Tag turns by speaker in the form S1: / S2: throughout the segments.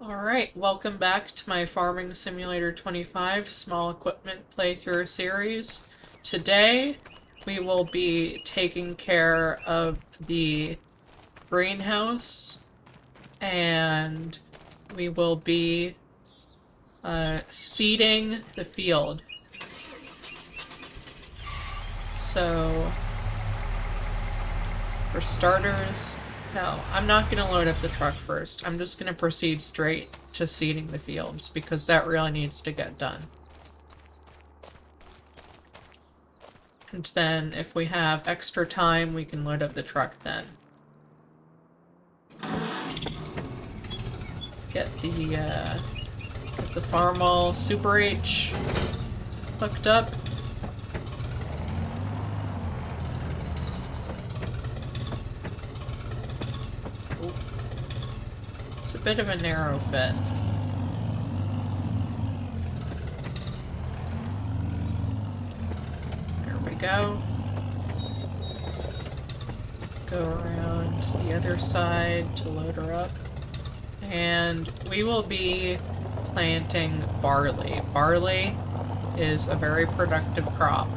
S1: Alright, welcome back to my Farming Simulator 25 small equipment playthrough series. Today we will be taking care of the greenhouse and we will be seeding the field. So, for starters, no, I'm not going to load up the truck first. I'm just going to proceed straight to seeding the fields because that really needs to get done. And then if we have extra time, we can load up the truck then. Get the Farmall Super H hooked up. Ooh. It's a bit of a narrow fit. There we go. Go around the other side to load her up. And we will be planting barley. Barley is a very productive crop.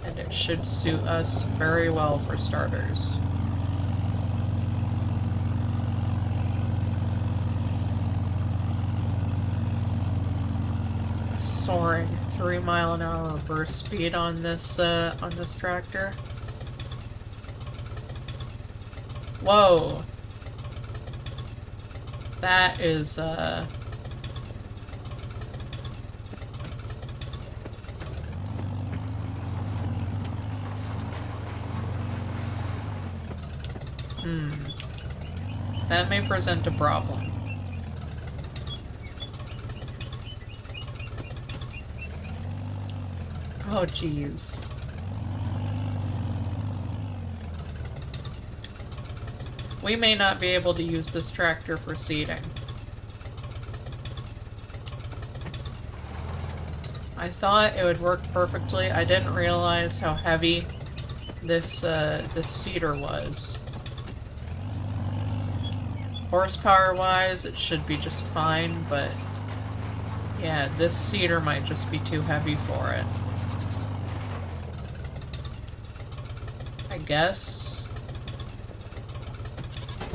S1: And it should suit us very well for starters. Soaring 3-mile-an-hour burst speed on this tractor. Whoa. That is, that may present a problem. Oh, geez. We may not be able to use this tractor for seeding. I thought it would work perfectly. I didn't realize how heavy this seeder was. Horsepower-wise, it should be just fine, but yeah, this seeder might just be too heavy for it. I guess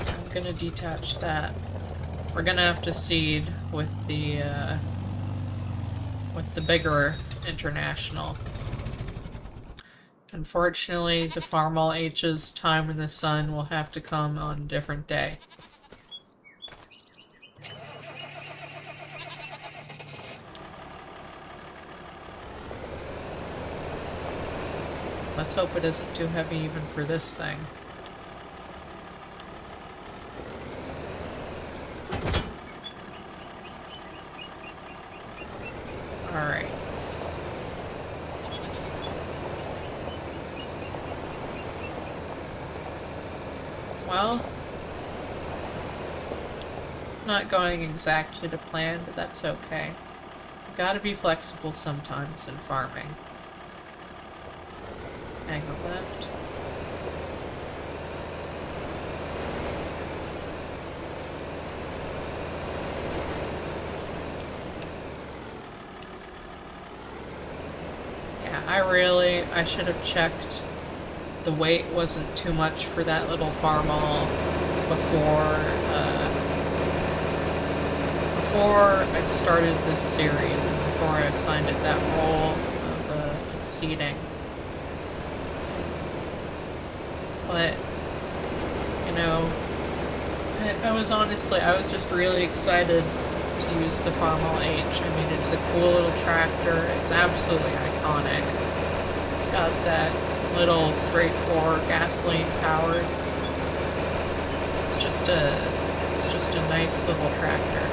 S1: I'm gonna detach that. We're gonna have to seed with the bigger International. Unfortunately, the Farmall H's time in the sun will have to come on a different day. Let's hope it isn't too heavy even for this thing. Alright. Well, not going exactly to plan, but that's okay. Gotta be flexible sometimes in farming. Angle left. Yeah, I should have checked the weight wasn't too much for that little Farmall before I started this series and before I assigned it that role of seeding. But, you know, I was just really excited to use the Farmall H. I mean, it's a cool little tractor. It's absolutely iconic. It's got that little straightforward gasoline powered. It's just a nice little tractor.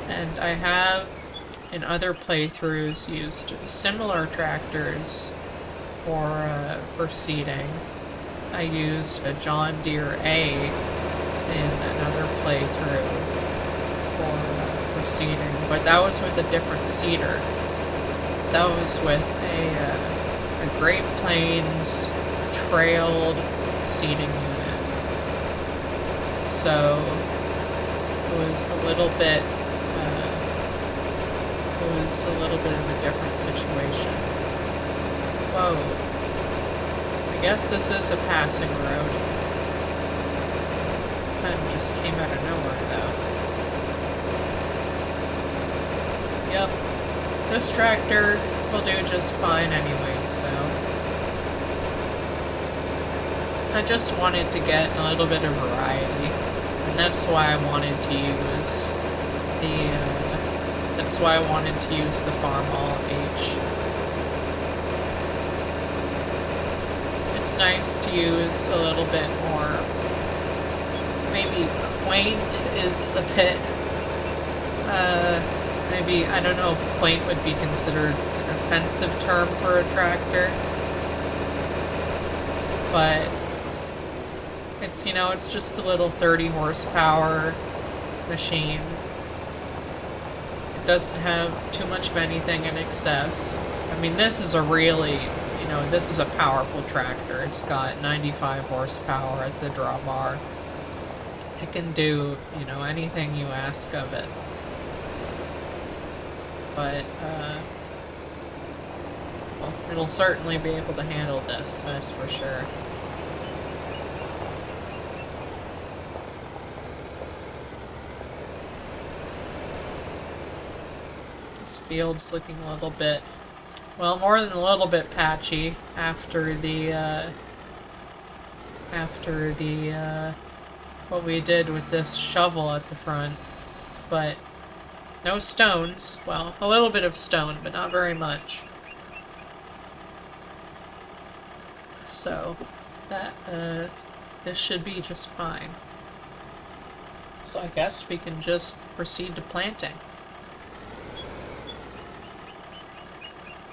S1: And I have in other playthroughs used similar tractors for seeding. I used a John Deere A in another playthrough for seeding, but that was with a different seeder. That was with a Great Plains trailed seating unit. So it was a little bit of a different situation. Whoa. I guess this is a passing road. That just came out of nowhere, though. Yep. This tractor will do just fine anyways, though. I just wanted to get a little bit of variety, and that's why I wanted to use the Farmall H. It's nice to use a little bit more, maybe quaint is a bit, maybe, I don't know if quaint would be considered an offensive term for a tractor, but it's, you know, it's just a little 30 horsepower machine. It doesn't have too much of anything in excess. I mean, this is a really, you know, this is a powerful tractor. It's got 95 horsepower at the drawbar. It can do, you know, anything you ask of it. But, well, it'll certainly be able to handle this, that's for sure. This field's looking a little bit, well, more than a little bit patchy after the, what we did with this shovel at the front. But no stones. Well, a little bit of stone, but not very much. So, that, this should be just fine. So I guess we can just proceed to planting.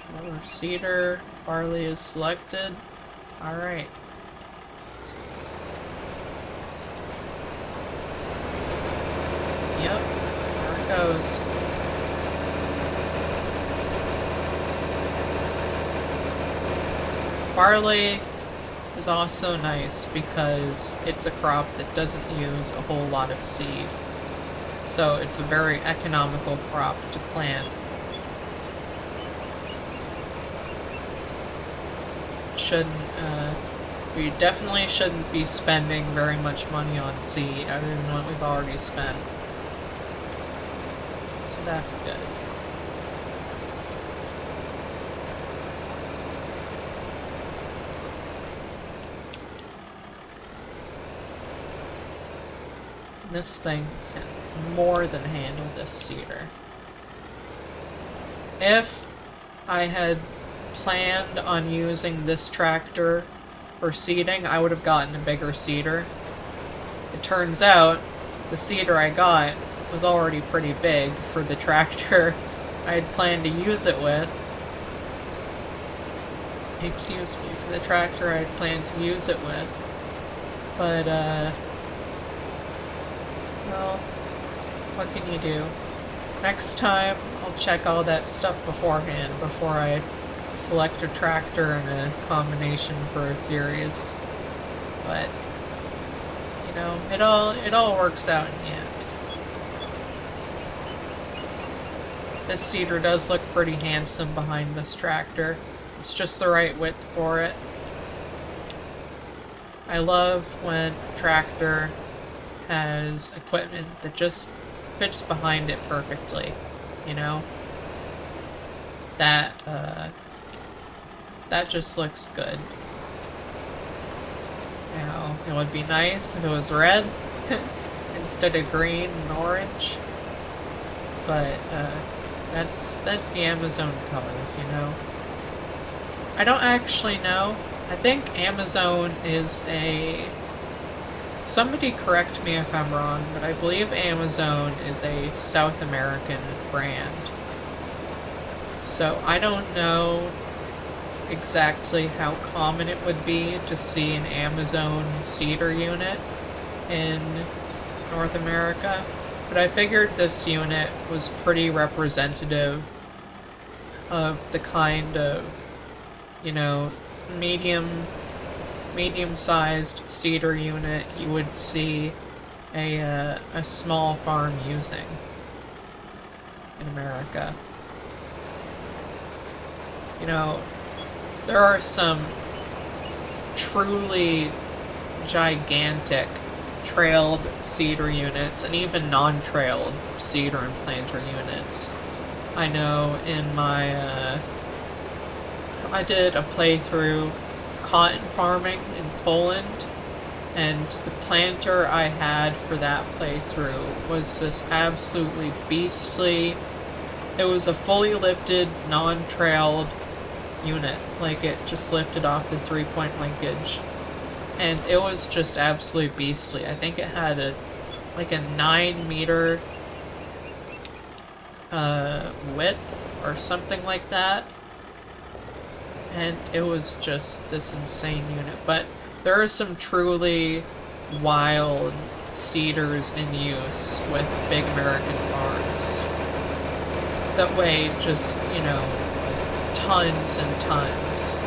S1: Another cedar, barley is selected. Alright. Yep, there it goes. Barley is also nice because it's a crop that doesn't use a whole lot of seed. So it's a very economical crop to plant. We definitely shouldn't be spending very much money on seed other than what we've already spent. So that's good. This thing can more than handle this cedar. If I had planned on using this tractor for seeding, I would have gotten a bigger cedar. It turns out the cedar I got was already pretty big for the tractor I had planned to use it with. Excuse me, for the tractor I had planned to use it with. But, well, what can you do? Next time, I'll check all that stuff beforehand before I select a tractor and a combination for a series. But, you know, it all works out in the end. This cedar does look pretty handsome behind this tractor. It's just the right width for it. I love when a tractor has equipment that just fits behind it perfectly, you know? That just looks good. Now, it would be nice if it was red instead of green and orange, but that's the Amazon colors, you know? I don't actually know. I think Amazon is a... Somebody correct me if I'm wrong, but I believe Amazon is a South American brand. So I don't know exactly how common it would be to see an Amazon cedar unit in North America, but I figured this unit was pretty representative of the kind of, you know, medium medium-sized cedar unit you would see a small farm using in America. You know, there are some truly gigantic trailed cedar units and even non-trailed cedar and planter units. I know in my, I did a playthrough cotton farming in Poland, and the planter I had for that playthrough was this absolutely beastly, it was a fully lifted, non-trailed unit. Like, it just lifted off the 3-point linkage. And it was just absolutely beastly. I think it had a 9-meter width or something like that. And it was just this insane unit. But there are some truly wild cedars in use with big American farms that weigh just, tons and tons.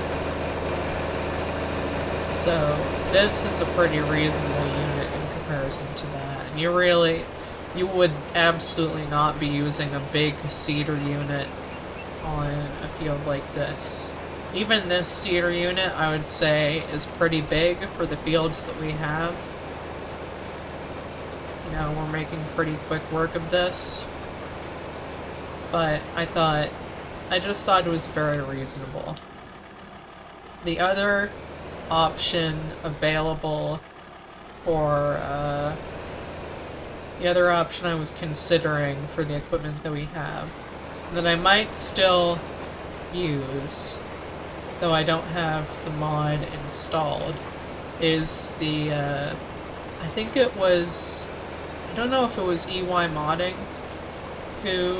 S1: So this is a pretty reasonable unit in comparison to that. And you would absolutely not be using a big cedar unit on a field like this. Even this cedar unit, I would say, is pretty big for the fields that we have. We're making pretty quick work of this. But I just thought it was very reasonable. The other option available for, the other option I was considering for the equipment that we have, that I might still use, though I don't have the mod installed, is the, I think it was, I don't know if it was EY Modding who,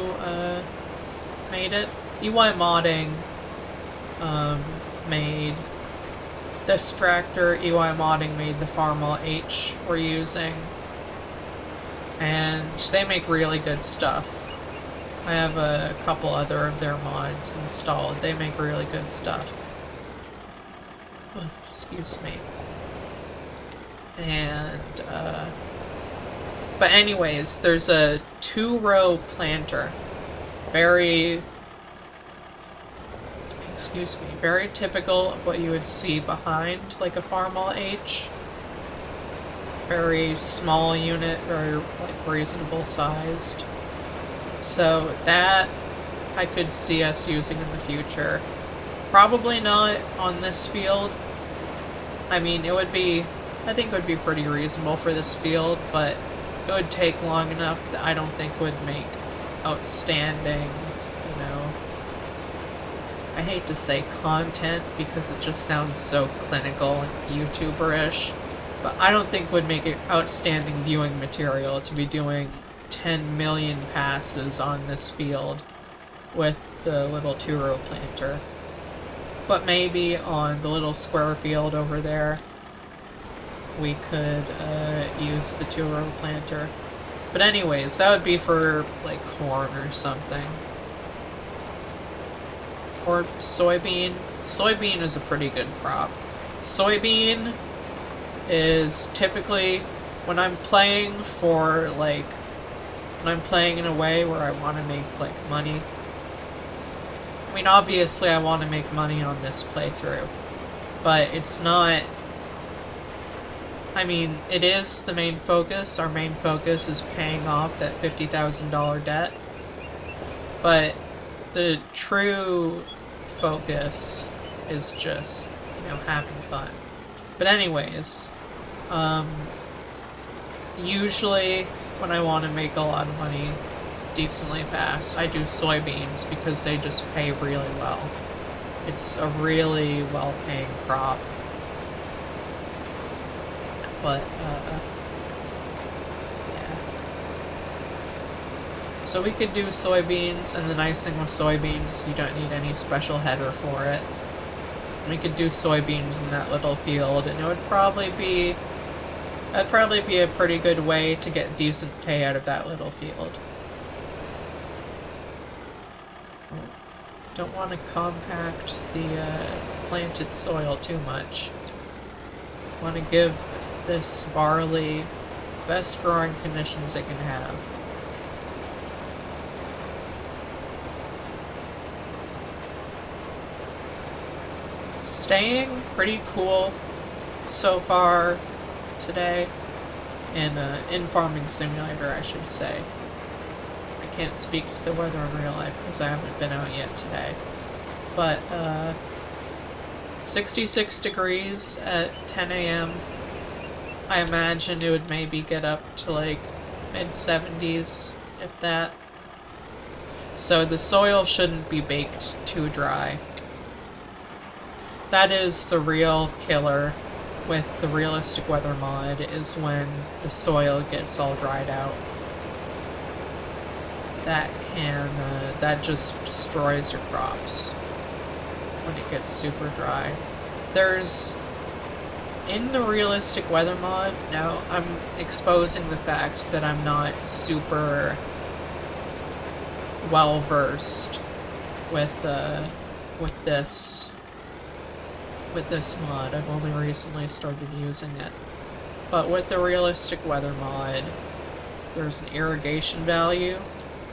S1: made it. EY Modding, made this tractor. EY Modding made the Farmall H we're using. And they make really good stuff. I have a couple other of their mods installed. They make really good stuff. Oh, excuse me. And, but anyways, there's a 2-row planter. Very typical of what you would see behind, like, a Farmall H. Very small unit, very, reasonable sized. So that I could see us using in the future. Probably not on this field. I mean, I think it would be pretty reasonable for this field, but it would take long enough that I don't think would make outstanding, I hate to say content because it just sounds so clinical and YouTuber-ish, but I don't think would make it outstanding viewing material to be doing 10 million passes on this field with the little 2-row planter. But maybe on the little square field over there, we could use the 2-row planter. But anyways, that would be for, corn or something. Or soybean. Soybean is a pretty good crop. Soybean is typically, when I'm playing in a way where I want to make, money. I mean, obviously I want to make money on this playthrough, but it's not, I mean, it is the main focus. Our main focus is paying off that $50,000 debt, but the true focus is just, having fun. But anyways, usually when I want to make a lot of money decently fast, I do soybeans because they just pay really well. It's a really well-paying crop. But, yeah. So we could do soybeans, and the nice thing with soybeans is you don't need any special header for it. We could do soybeans in that little field, and it would probably be, that'd probably be a pretty good way to get decent pay out of that little field. Don't want to compact the planted soil too much. want to give this barley best growing conditions it can have. Staying pretty cool so far today in Farming Simulator, I should say. I can't speak to the weather in real life because I haven't been out yet today. But 66 degrees at 10 a.m. I imagine it would maybe get up to like mid-70s, if that. So the soil shouldn't be baked too dry. That is the real killer with the realistic weather mod, is when the soil gets all dried out. That just destroys your crops when it gets super dry. In the realistic weather mod, now I'm exposing the fact that I'm not super well versed with this mod. I've only recently started using it. But with the realistic weather mod, there's an irrigation value,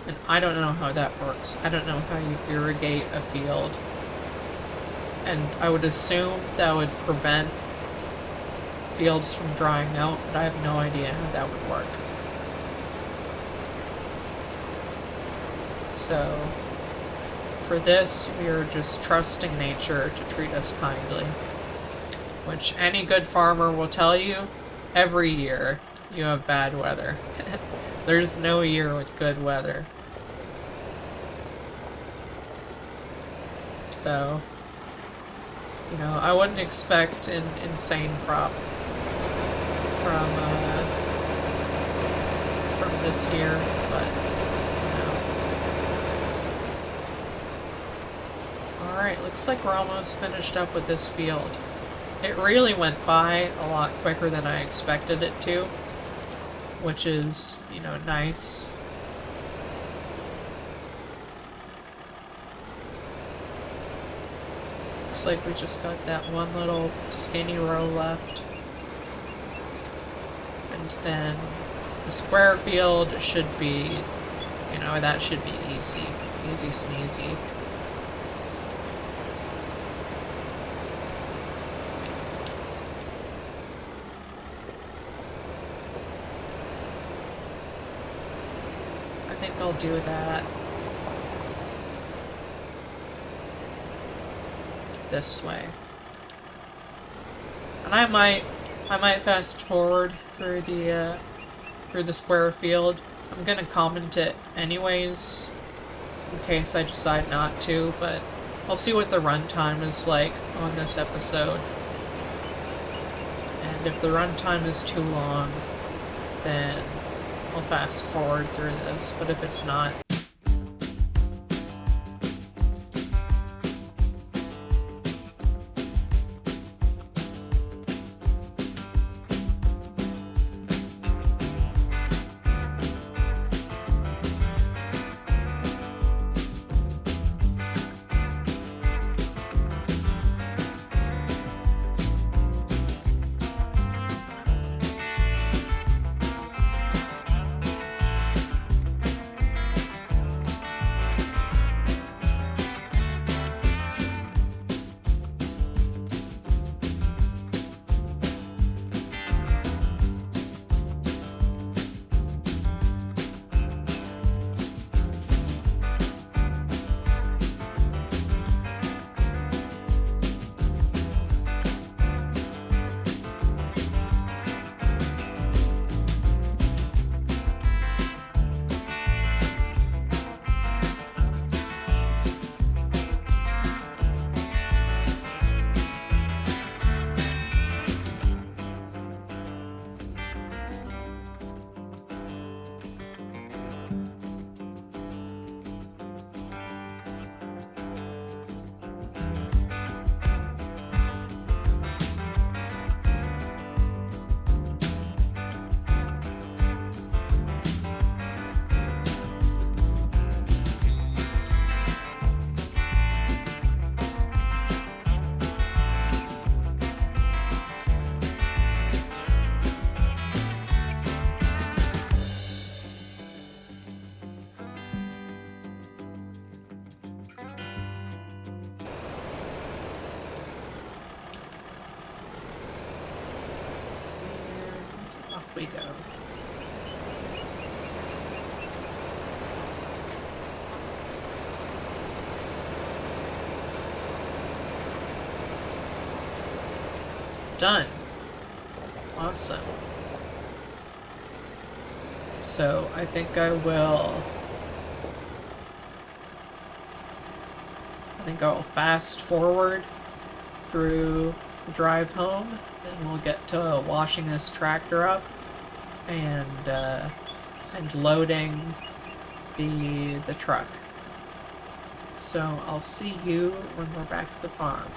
S1: and I don't know how that works. I don't know how you irrigate a field. And I would assume that would prevent fields from drying out, but I have no idea how that would work. So, for this, we are just trusting nature to treat us kindly. Which any good farmer will tell you, every year you have bad weather. There's no year with good weather. So, you know, I wouldn't expect an insane crop from this year, but Alright, looks like we're almost finished up with this field. It really went by a lot quicker than I expected it to, which is, you know, nice. Looks like we just got that one little skinny row left. And then the square field should be, you know, that should be easy. Easy sneezy. I think I'll do that this way. And I might fast forward through the square field. I'm gonna comment it anyways, in case I decide not to, but I'll see what the runtime is like on this episode. And if the runtime is too long, then I'll fast forward through this, but if it's not, off we go. Done. Awesome. So I think I'll fast forward through the drive home, and we'll get to washing this tractor up and loading the truck. So I'll see you when we're back at the farm.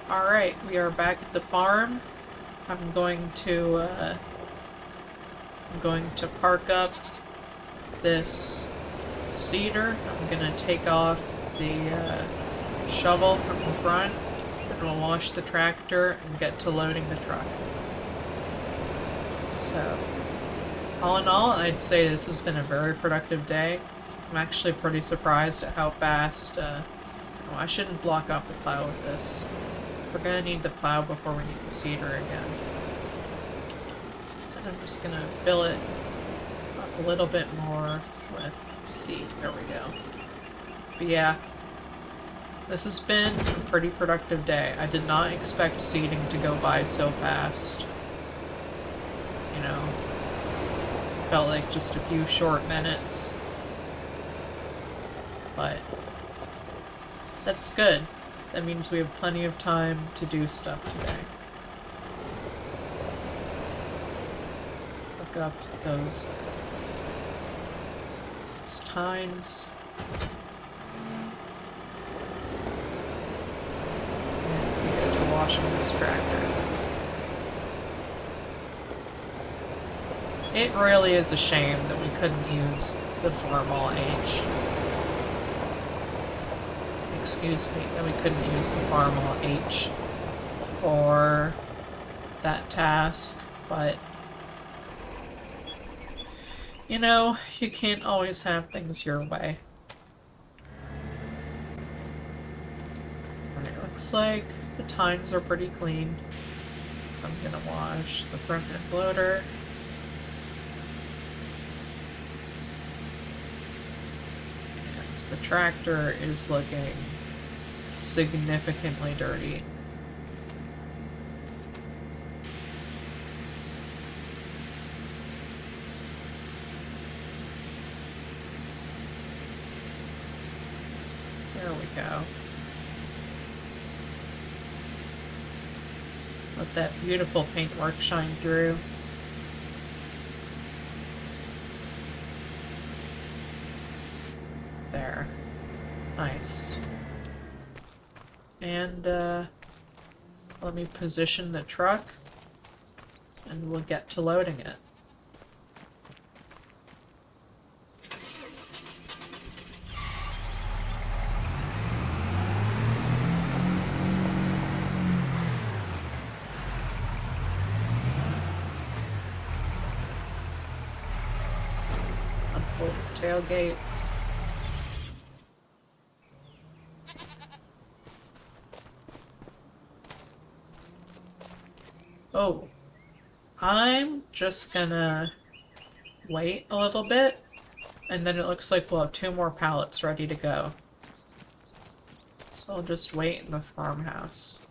S1: Alright, we are back at the farm. I'm going to park up this seeder. I'm gonna take off the shovel from the front, and we'll wash the tractor and get to loading the truck. So, all in all, I'd say this has been a very productive day. I'm actually pretty surprised at how fast, I shouldn't block off the plow with this. We're gonna need the plow before we need the seeder again. And I'm just gonna fill it up a little bit more with seed. There we go. But yeah, this has been a pretty productive day. I did not expect seeding to go by so fast. You know, felt like just a few short minutes. But that's good. That means we have plenty of time to do stuff today. Look up those tines. And we get to washing this tractor. It really is a shame that we couldn't use the Farmall H. Excuse me, that we couldn't use the Farmall H for that task, but you know, you can't always have things your way. And it looks like the tines are pretty clean, so I'm gonna wash the front end loader. And the tractor is looking significantly dirty. There we go. Let that beautiful paintwork shine through. There. Nice. And let me position the truck and we'll get to loading it. Unfold the tailgate. Oh, I'm just gonna wait a little bit, and then it looks like we'll have 2 more pallets ready to go. So I'll just wait in the farmhouse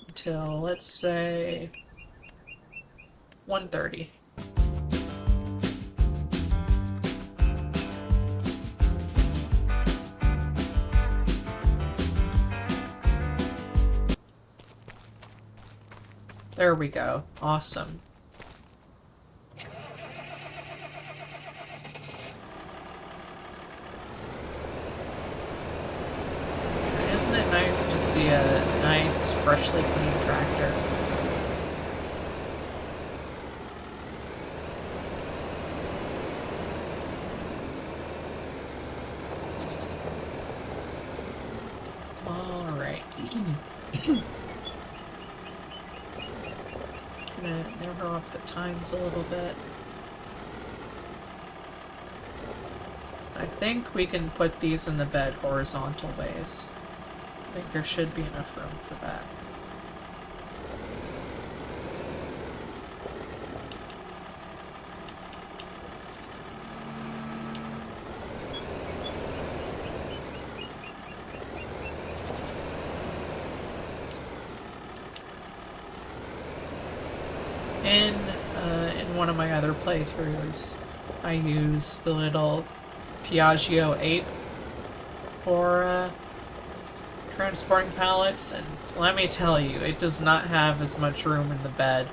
S1: until, let's say, 1:30. There we go. Awesome. Isn't it nice to see a nice, freshly cleaned tractor? Alright. Gonna narrow up the times a little bit. I think we can put these in the bed horizontal ways. I think there should be enough room for that. In one of my other playthroughs, I use the little Piaggio ape for transporting pallets, and let me tell you, it does not have as much room in the bed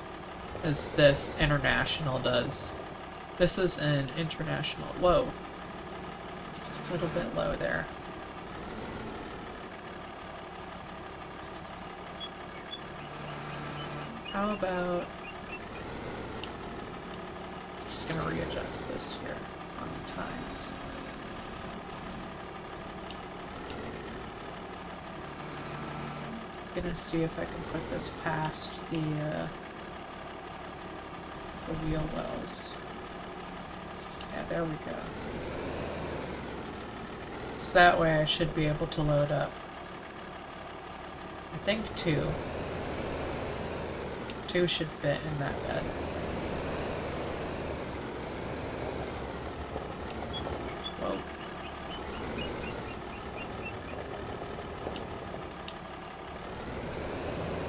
S1: as this International does. This is an International. Whoa. A little bit low there. How about... just gonna readjust this here on the times. Gonna see if I can put this past the wheel wells. Yeah, there we go. So that way I should be able to load up. I think two. Two should fit in that bed. Whoa.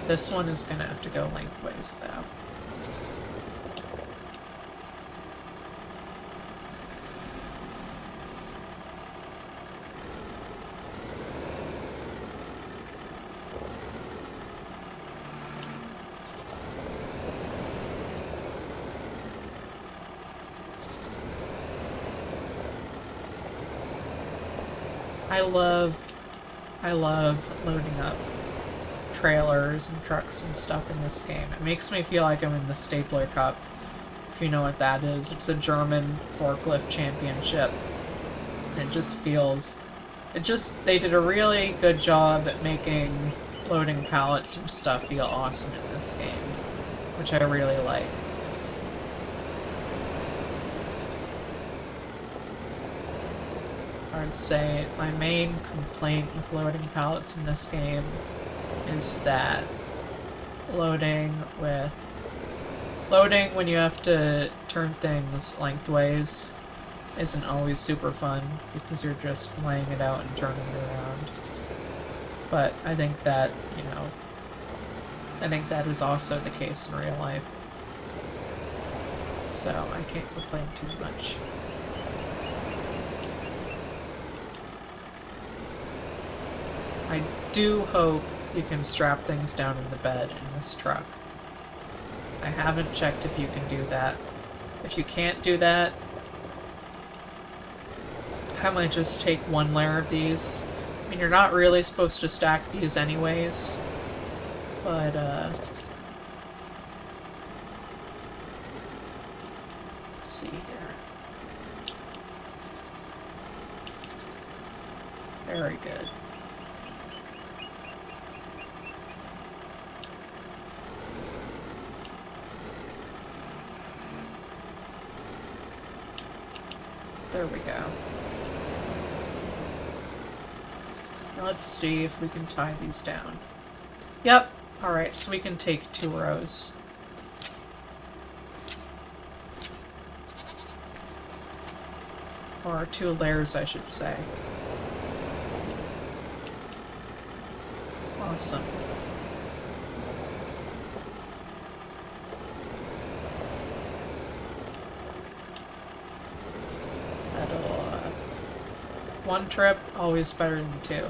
S1: This one is gonna have to go lengthways, though. I love loading up trailers and trucks and stuff in this game. It makes me feel like I'm in the Stapler Cup, if you know what that is. It's a German forklift championship. And it just feels... they did a really good job at making loading pallets and stuff feel awesome in this game, which I really like. I'd say my main complaint with loading pallets in this game is that loading when you have to turn things lengthways isn't always super fun because you're just laying it out and turning it around. But I think that, you know, I think that is also the case in real life. So I can't complain too much. I do hope you can strap things down in the bed in this truck. I haven't checked if you can do that. If you can't do that, I might just take one layer of these. I mean, you're not really supposed to stack these anyways, but, let's see here. Very good. There we go. Now let's see if we can tie these down. Yep. Alright, so we can take 2 rows. Or 2 layers, I should say. Awesome. One trip, always better than 2.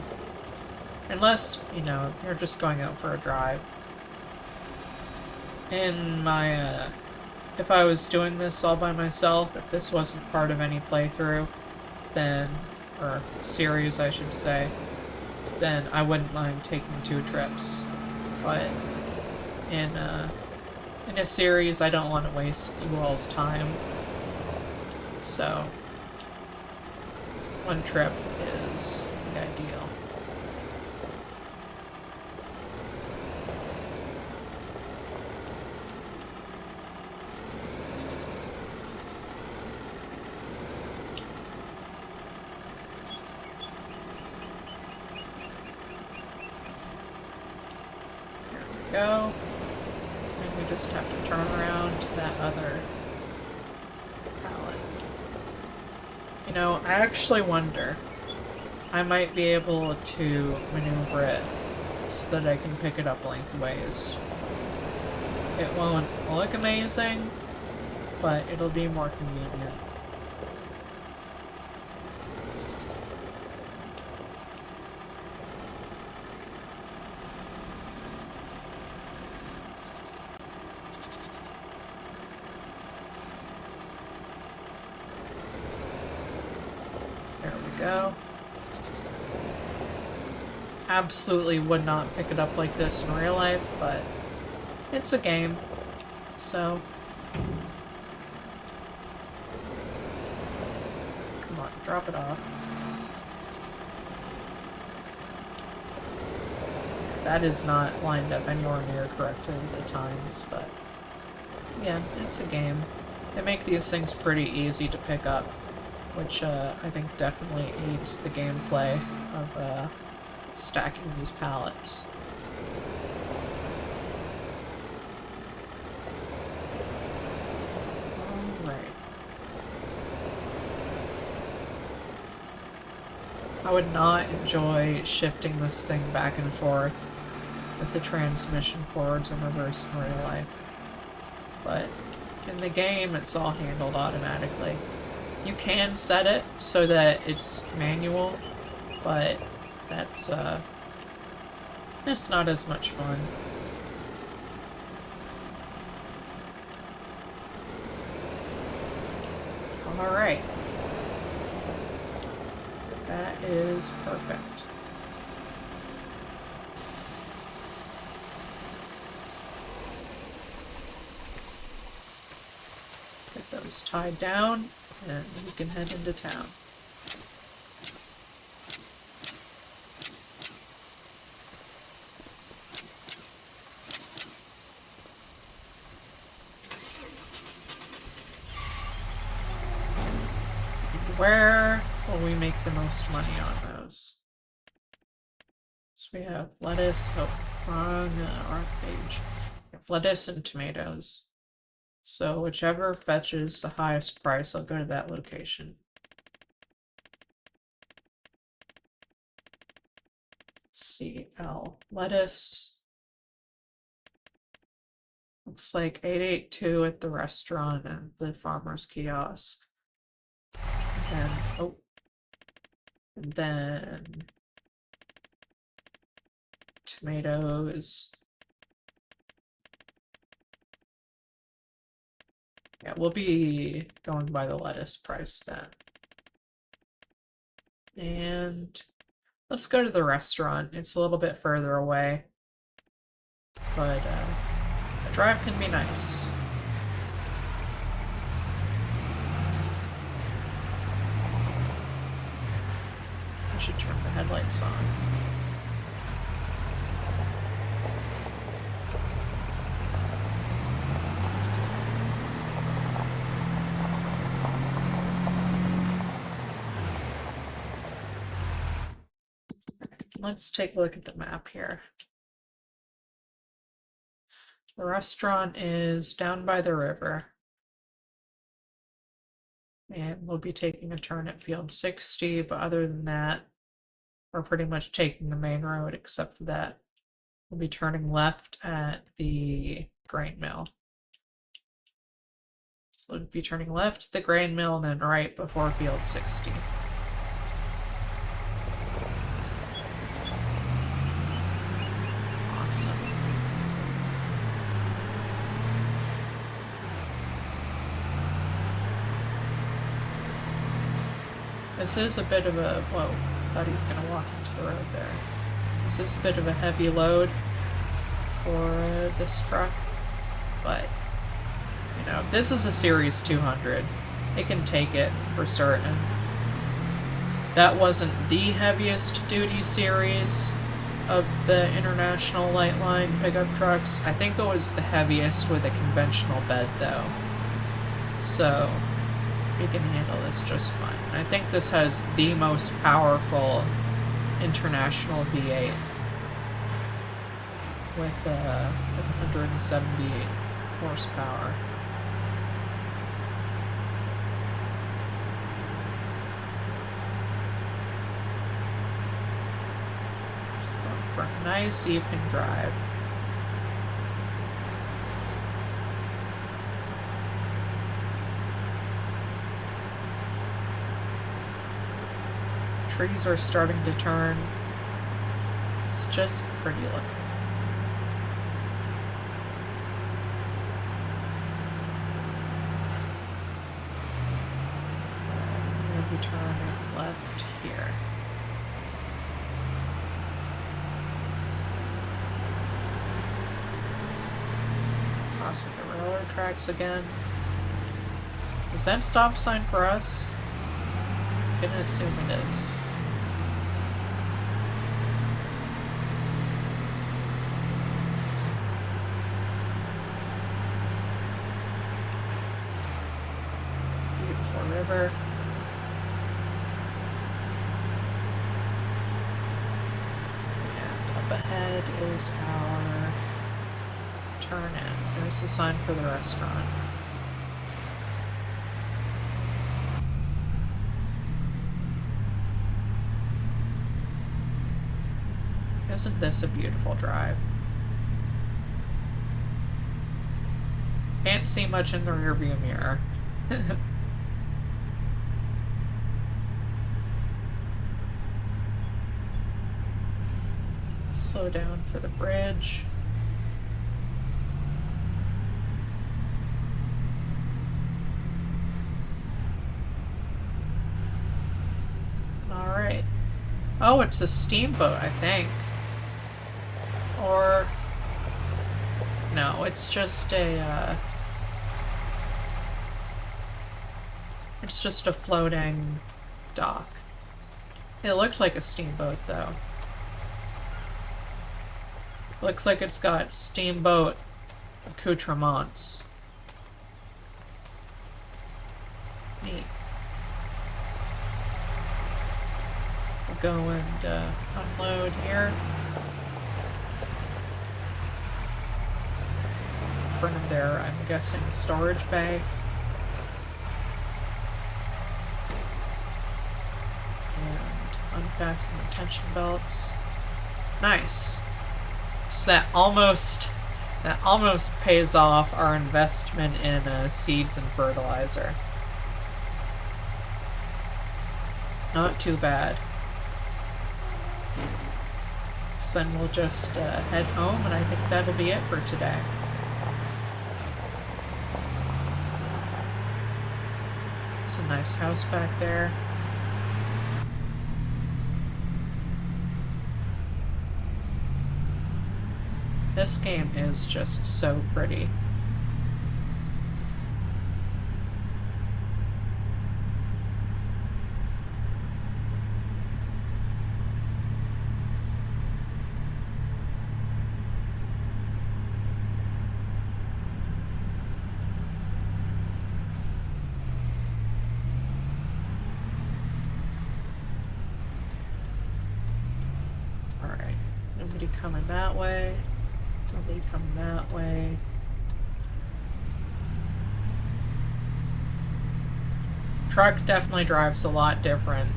S1: Unless, you know, you're just going out for a drive. in my, if I was doing this all by myself, if this wasn't part of any playthrough, then, or series I should say, then I wouldn't mind taking 2 trips. But in in a series, I don't want to waste you all's time. So 1 trip is the ideal. There we go. And we just have to turn around to that other pallet. You know, I actually wonder, I might be able to maneuver it so that I can pick it up lengthways. It won't look amazing, but it'll be more convenient. There we go. Absolutely would not pick it up like this in real life, but it's a game, so come on, drop it off. That is not lined up anywhere near correctly at times, but again, it's a game. They make these things pretty easy to pick up, which I think definitely aids the gameplay of stacking these pallets. Alright. I would not enjoy shifting this thing back and forth with the transmission cords in reverse in real life. But in the game, it's all handled automatically. You can set it so that it's manual, but that's it's not as much fun. Alright. That is perfect. Get those tied down, and we can head into town. Where will we make the most money on those? So we have lettuce, oh, wrong page. We have lettuce and tomatoes. So whichever fetches the highest price, I'll go to that location. CL lettuce. Looks like 882 at the restaurant and the farmer's kiosk. And oh, and then tomatoes. Yeah, we'll be going by the lettuce price then. And let's go to the restaurant. It's a little bit further away, but the drive can be nice. I should turn the headlights on. Let's take a look at the map here. The restaurant is down by the river. And we'll be taking a turn at Field 60, but other than that, we're pretty much taking the main road except for that. We'll be turning left at the grain mill. So we'll be turning left at the grain mill and then right before Field 60. Awesome. This is a bit of a... Whoa, thought he was going to walk into the road there. This is a bit of a heavy load for this truck, but, you know, this is a Series 200. It can take it for certain. That wasn't the heaviest duty series of the International Light Line pickup trucks. I think it was the heaviest with a conventional bed, though. So, we can handle this just fine. I think this has the most powerful International V8 with 178 horsepower. Just going for a nice evening drive. Trees are starting to turn. It's just pretty looking. I'm going to be turning left here. Crossing the railroad tracks again. Is that stop sign for us? I'm gonna assume it is. Beautiful river. And up ahead is our turn in. There's the sign for the restaurant. Isn't this a beautiful drive? Can't see much in the rearview mirror. Slow down for the bridge. Alright. Oh, it's a steamboat, I think. Or... no, it's just a, it's just a floating dock. It looked like a steamboat, though. Looks like it's got steamboat accoutrements. Neat. We'll go and unload here. In front of their, I'm guessing, storage bay. And unfasten the tension belts. Nice. So that almost pays off our investment in seeds and fertilizer. Not too bad. So then we'll just head home, and I think that'll be it for today. It's a nice house back there. This game is just so pretty. Alright, nobody coming that way. Nobody coming that way. Truck definitely drives a lot different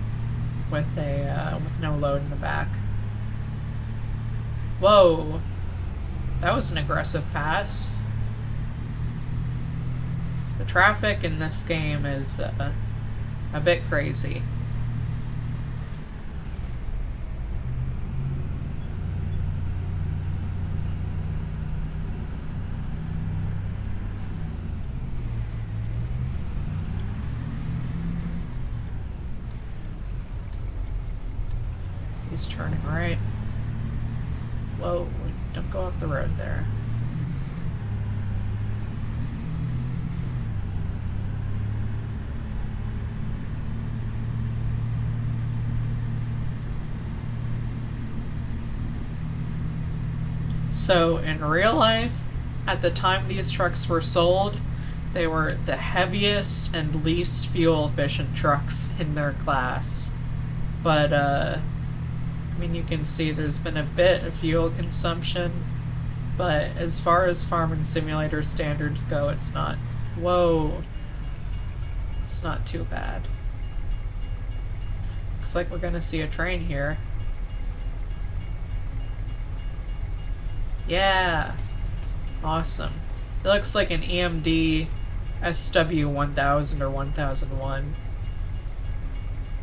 S1: with a with no load in the back. Whoa, that was an aggressive pass. The traffic in this game is a bit crazy. He's turning right. Whoa, don't go off the road there. So in real life, at the time these trucks were sold, they were the heaviest and least fuel efficient trucks in their class. But I mean, you can see there's been a bit of fuel consumption, but as far as farming simulator standards go, it's not, whoa, it's not too bad. Looks like we're gonna see a train here. Yeah, awesome. It looks like an EMD SW1000 or 1001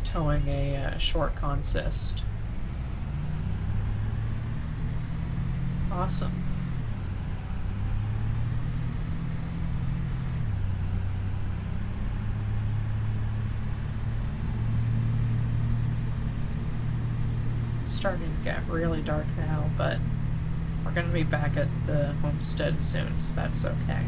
S1: towing a short consist. Awesome. Starting to get really dark now, but we're going to be back at the homestead soon, so that's okay.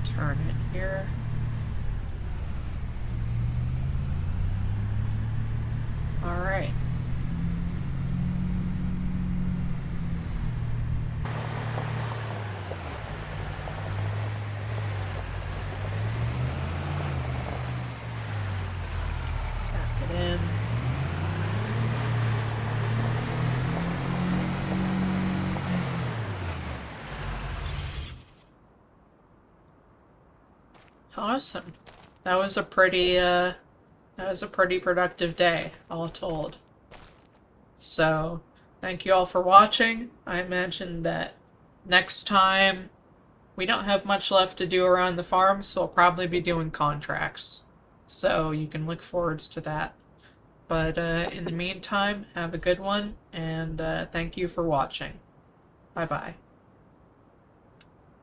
S1: Turn it here. All right. Back it in. Awesome. That was a pretty productive day, all told. So, thank you all for watching. I imagine that next time we don't have much left to do around the farm, so I'll probably be doing contracts. So you can look forwards to that. But in the meantime, have a good one, and thank you for watching. Bye-bye.